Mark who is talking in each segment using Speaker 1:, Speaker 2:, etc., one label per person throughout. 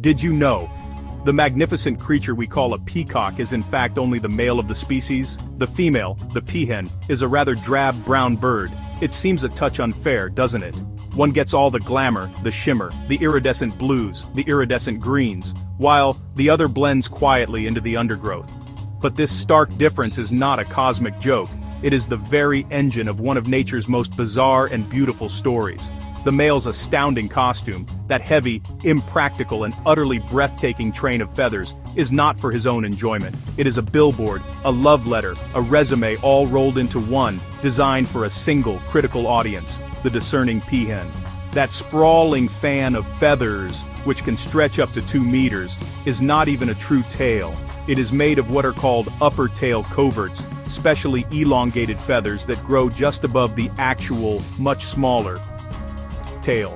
Speaker 1: Did you know? The magnificent creature we call a peacock is in fact only the male of the species. The female, the peahen, is a rather drab brown bird. It seems a touch unfair, doesn't it? One gets all the glamour, the shimmer, the iridescent blues, the iridescent greens, while the other blends quietly into the undergrowth. But this stark difference is not a cosmic joke. It is the very engine of one of nature's most bizarre and beautiful stories. The male's astounding costume, that heavy, impractical and utterly breathtaking train of feathers, is not for his own enjoyment. It is a billboard, a love letter, a resume all rolled into one, designed for a single, critical audience, the discerning peahen. That sprawling fan of feathers, which can stretch up to 2 meters, is not even a true tail. It is made of what are called upper tail coverts, specially elongated feathers that grow just above the actual, much smaller tail.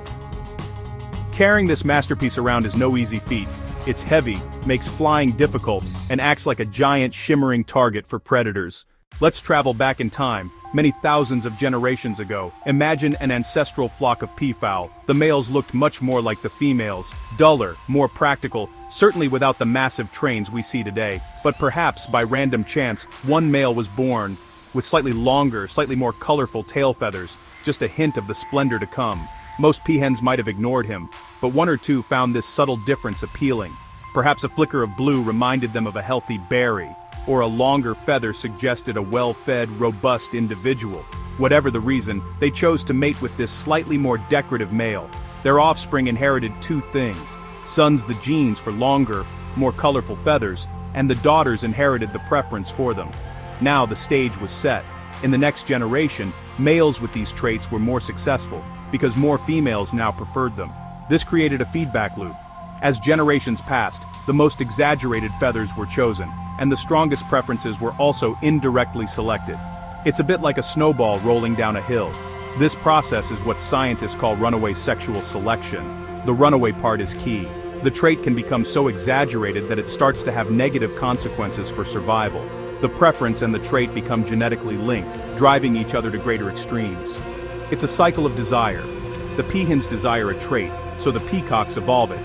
Speaker 1: Carrying this masterpiece around is no easy feat. It's heavy, makes flying difficult, and acts like a giant shimmering target for predators. Let's travel back in time, many thousands of generations ago. Imagine an ancestral flock of peafowl. The males looked much more like the females, duller, more practical, certainly without the massive trains we see today. But perhaps, by random chance, one male was born with slightly longer, slightly more colorful tail feathers, just a hint of the splendor to come. Most peahens might have ignored him, but one or two found this subtle difference appealing. Perhaps a flicker of blue reminded them of a healthy berry, or a longer feather suggested a well-fed, robust individual. Whatever the reason, they chose to mate with this slightly more decorative male. Their offspring inherited 2 things: sons the genes for longer, more colorful feathers, and the daughters inherited the preference for them. Now the stage was set. In the next generation, males with these traits were more successful, because more females now preferred them. This created a feedback loop. As generations passed, the most exaggerated feathers were chosen, and the strongest preferences were also indirectly selected. It's a bit like a snowball rolling down a hill. This process is what scientists call runaway sexual selection. The runaway part is key. The trait can become so exaggerated that it starts to have negative consequences for survival. The preference and the trait become genetically linked, driving each other to greater extremes. It's a cycle of desire. The peahens desire a trait, so the peacocks evolve it.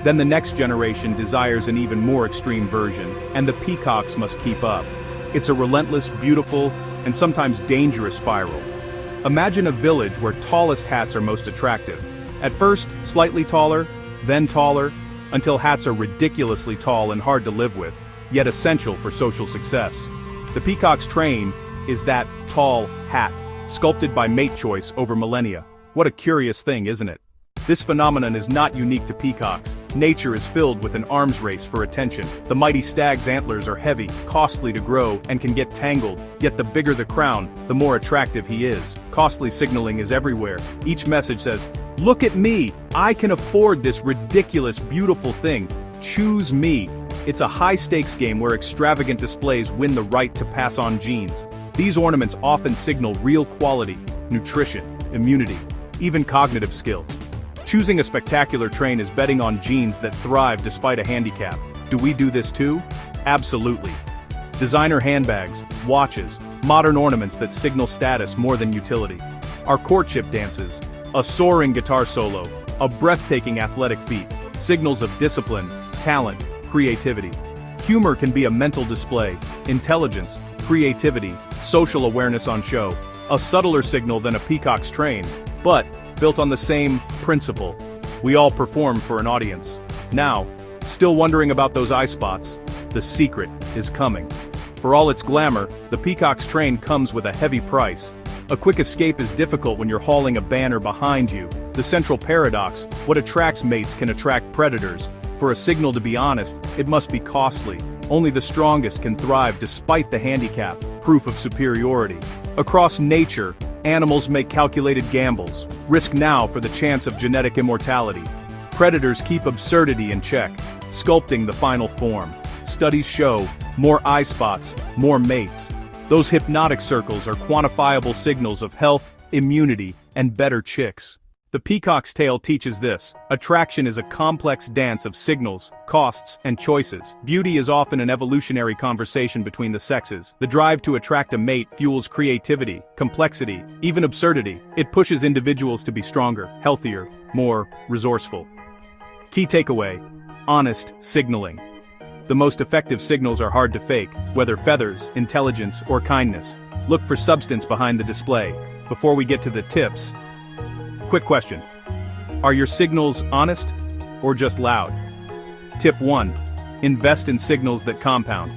Speaker 1: Then the next generation desires an even more extreme version, and the peacocks must keep up. It's a relentless, beautiful, and sometimes dangerous spiral. Imagine a village where tallest hats are most attractive. At first, slightly taller, then taller, until hats are ridiculously tall and hard to live with, yet essential for social success. The peacock's train is that tall hat, sculpted by mate choice over millennia. What a curious thing, isn't it? This phenomenon is not unique to peacocks. Nature is filled with an arms race for attention. The mighty stag's antlers are heavy, costly to grow, and can get tangled, yet the bigger the crown, the more attractive he is. Costly signaling is everywhere. Each message says, "Look at me! I can afford this ridiculous, beautiful thing. Choose me." It's a high-stakes game where extravagant displays win the right to pass on genes. These ornaments often signal real quality, nutrition, immunity, even cognitive skill. Choosing a spectacular train is betting on genes that thrive despite a handicap. Do we do this too? Absolutely. Designer handbags, watches, modern ornaments that signal status more than utility. Our courtship dances, a soaring guitar solo, a breathtaking athletic feat, signals of discipline, talent, creativity. Humor can be a mental display, intelligence, creativity, social awareness on show, a subtler signal than a peacock's train, but built on the same principle. We all perform for an audience. Now, still wondering about those eye spots? The secret is coming. For all its glamour, the peacock's train comes with a heavy price. A quick escape is difficult when you're hauling a banner behind you. The central paradox: what attracts mates can attract predators. For a signal to be honest, it must be costly. Only the strongest can thrive despite the handicap, proof of superiority. Across nature, animals make calculated gambles, risk now for the chance of genetic immortality. Predators keep absurdity in check, sculpting the final form. Studies show, more eye spots, more mates. Those hypnotic circles are quantifiable signals of health, immunity, and better chicks. The peacock's tail teaches this: attraction is a complex dance of signals, costs, and choices. Beauty is often an evolutionary conversation between the sexes. The drive to attract a mate fuels creativity, complexity, even absurdity. It pushes individuals to be stronger, healthier, more resourceful. Key takeaway: Honest signaling. The most effective signals are hard to fake, whether feathers, intelligence, or kindness. Look for substance behind the display. Before we get to the tips, quick question. Are your signals honest or just loud? Tip 1. Invest in signals that compound.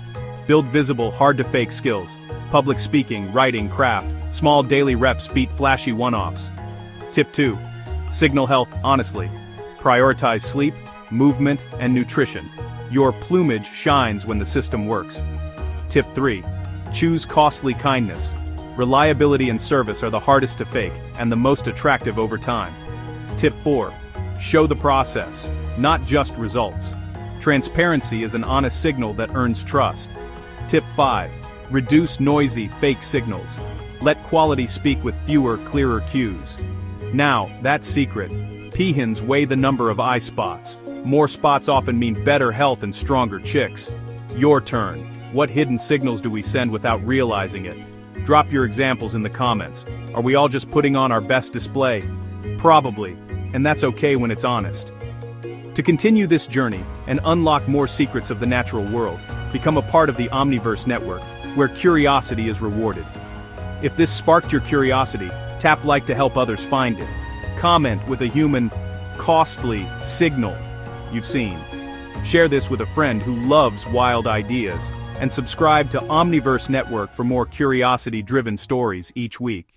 Speaker 1: Build visible, hard-to-fake skills. Public speaking, writing, craft. Small daily reps beat flashy one-offs. Tip 2. Signal health honestly. Prioritize sleep, movement, and nutrition. Your plumage shines when the system works. Tip 3. Choose costly kindness. Reliability and service are the hardest to fake and the most attractive over time. Tip 4. Show the process, not just results. Transparency is an honest signal that earns trust. Tip 5. Reduce noisy, fake signals. Let quality speak with fewer, clearer cues. Now, that's secret. Peahens weigh the number of eye spots. More spots often mean better health and stronger chicks. Your turn. What hidden signals do we send without realizing it? Drop your examples in the comments. Are we all just putting on our best display? Probably, and that's okay when it's honest. To continue this journey and unlock more secrets of the natural world, become a part of the Omniverse network, where curiosity is rewarded. If this sparked your curiosity, tap like to help others find it. Comment with a human, costly signal you've seen. Share this with a friend who loves wild ideas, and subscribe to Omniverse Network for more curiosity-driven stories each week.